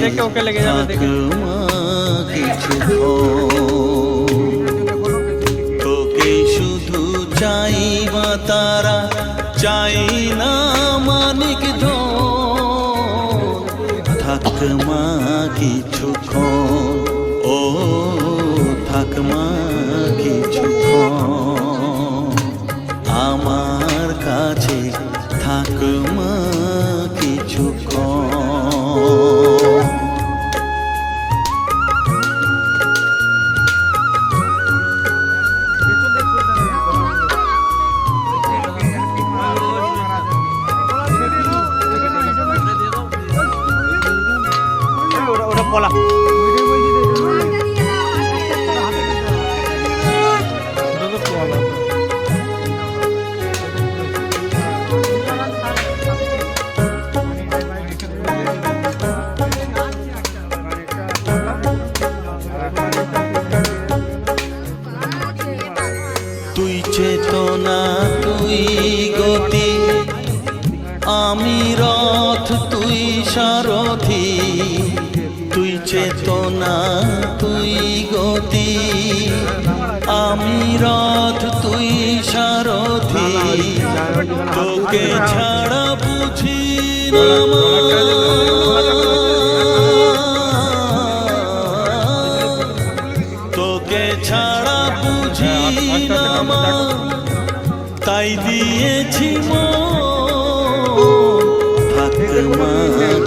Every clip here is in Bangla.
দেখে ওকে লেগে যাবে দেখে তোকে শুধু চাই মা তারা, চাই না মানিক থাক মা কিছুক্ষণ, ও থাক মা কিছুক্ষণ আমার কাছে, থাক মা কিছুক্ষণ। বলা তুই চেতনা তুই গতি, আমি রথ তুই সারথি। তুই চেতনা তুই গতি, আমি রথ তুই সারথি। তোকে ছাড়া বুঝি না মা, তোকে ছাড়া বুঝি না মা, তাই দিয়েছি থাক মা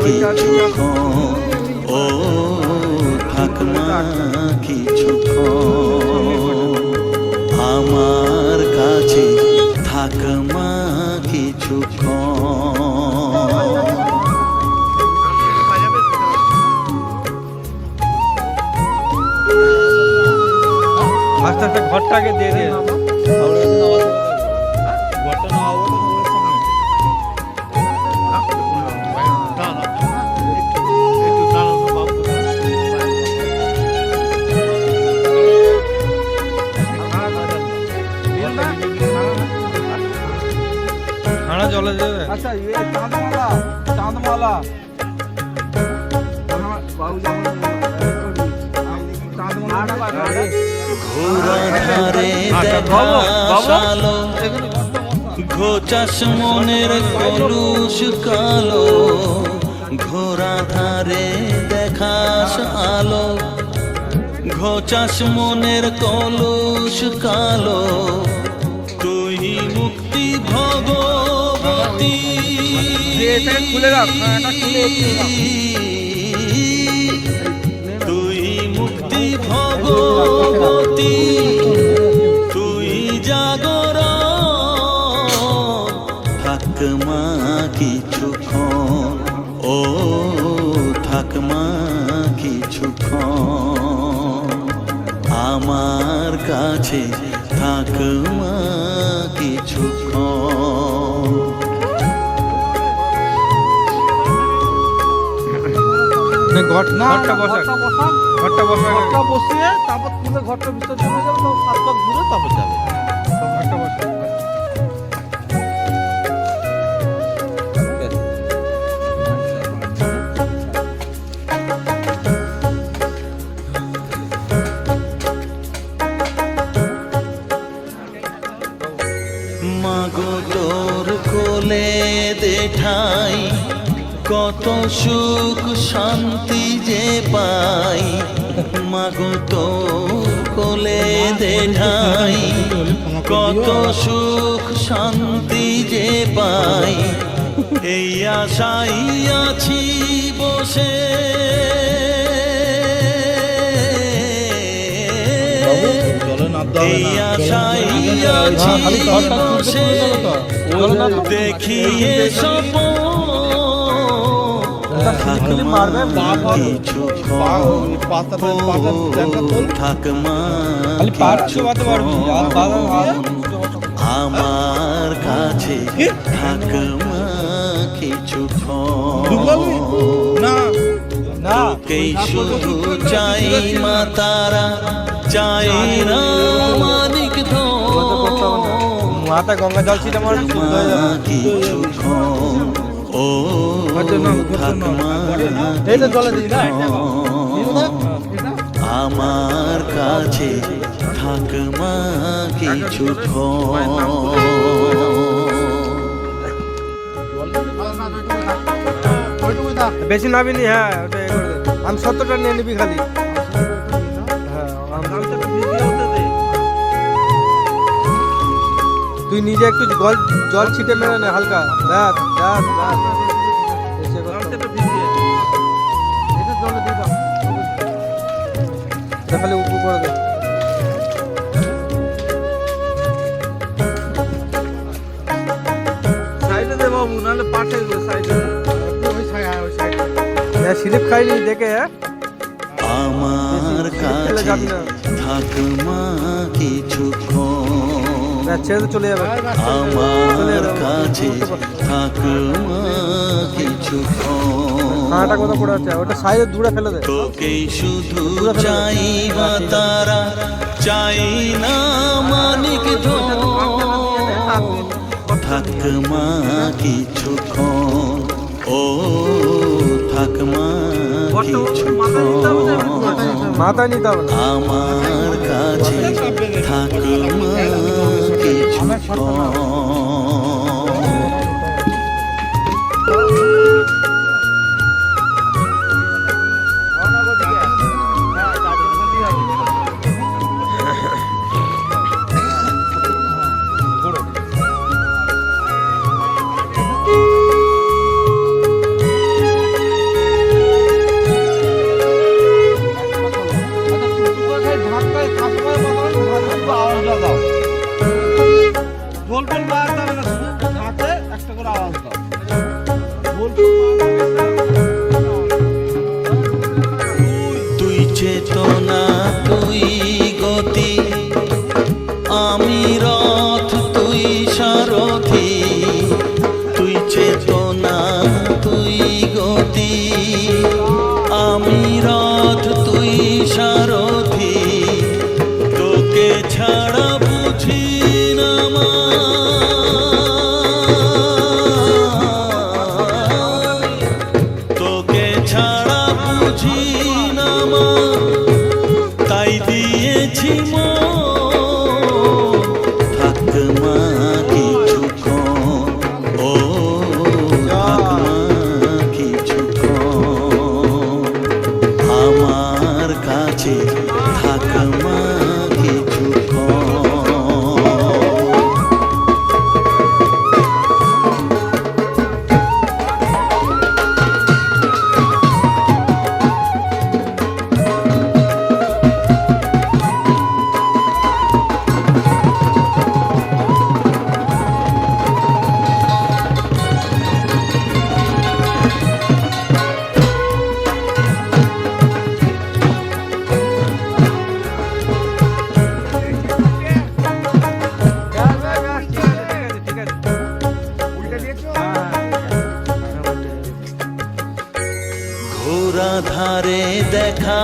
কিছুক্ষণ, ও থাক মা কিছুক্ষণ আমার কাছে, থাক মা কিছুক্ষণ। আস্তে আস্তে ঘরটাকে দিয়ে দিয়ে চলে যাবে। আচ্ছা চাঁদমালা, চাঁদমালা ঘোরা ধারে দেখালো, ঘোচাস মনের কলুষ কালো। ঘোরা ধারে দেখাস আলো, ঘোচাস মনের কলুষ কালো। তুই মুক্তি ভগবতী, খুলে রাখ, তুই মুক্তি ভগবতী, তুই জাগর থাক মা কিছুক্ষণ, ও থাক মা কিছুক্ষণ আমার কাছে, থাক মা কিছুক্ষণ। ঘরটা বসিয়ে তারপর তুলে ঘরটা বিসর্জন হয়ে যাবে, তো 7 পাক ঘুরে তারপর যাবে। ঘরটা বসে মাগো তোর কোলে দেঠাই, কত সুখ শান্তি যে পাই। মাগো তোর কোলে দেঠাই, কত সুখ শান্তি যে পাই। এই আশাই আছি বসে, এই আশাই আছি বসে, দেখিয়ে স্বপ্ন থাক মা কিছুক্ষণ, থাক মা আমার কাছে, থাক মা কিছুক্ষণ। তোকেই শুধু চাই মা তারা, চাই না মানিক মাথা গঙ্গা জল ছিটা মার কিছুক্ষণ, ও ও এই তো জলে দিই না আমার কাছে থাকমা কিছুক্ষণ বেশি নাবিনি। হ্যাঁ ওটা করে দে। আমি 70টা নিয়ে নিবি খালি। হ্যাঁ তুই নিজে একটু জল ছিটে মেরে নে হালকা। ব্যাস ব্যাস ব্যাস এসে এটা জলে দিয়ে দাও। এটা খালি উপুর করে দে। সাইডে দে বাবু, নাহলে পাঠে সাইডে স্লিপ খাইনি দেখে। আমার কাছে থাকমা কিছুক্ষণ ছেড়ে চলে যাবে। আমার কাছে থাকমা কিছুক্ষণ খানাটা কোথাও পড়ে আছে ওটা সাইডে দূরে ফেলে দে। তোকেই শুধু চাইবা তারা, চাই না মানিক ধন। থাকমা কিছুক্ষণ, ও থাকমা কিছুক্ষণ মাথায় নিতে হবে না। আমার কাছে থাকমা কিছুক্ষণ। গোল গোল মারতে হবে না, শুধু হাতে একটা করে আওয়াজ দাও। গোল তুই চেতনা, তুই গতি, আমি রথ, তুই সারথি। তুই চেতনা, তুই গতি, আমি রথ, তুই সারথি। তোকে ছাড়া বুঝি না মা, তোকে ছাড়া বুঝি না মা, তাই দিয়েছি মন। থাকমা কিছুক্ষণ, ও থাকমা কিছুক্ষণ আমার কাছে থাকমা কিছুক্ষণ। ঘোড়া ধারে দেখা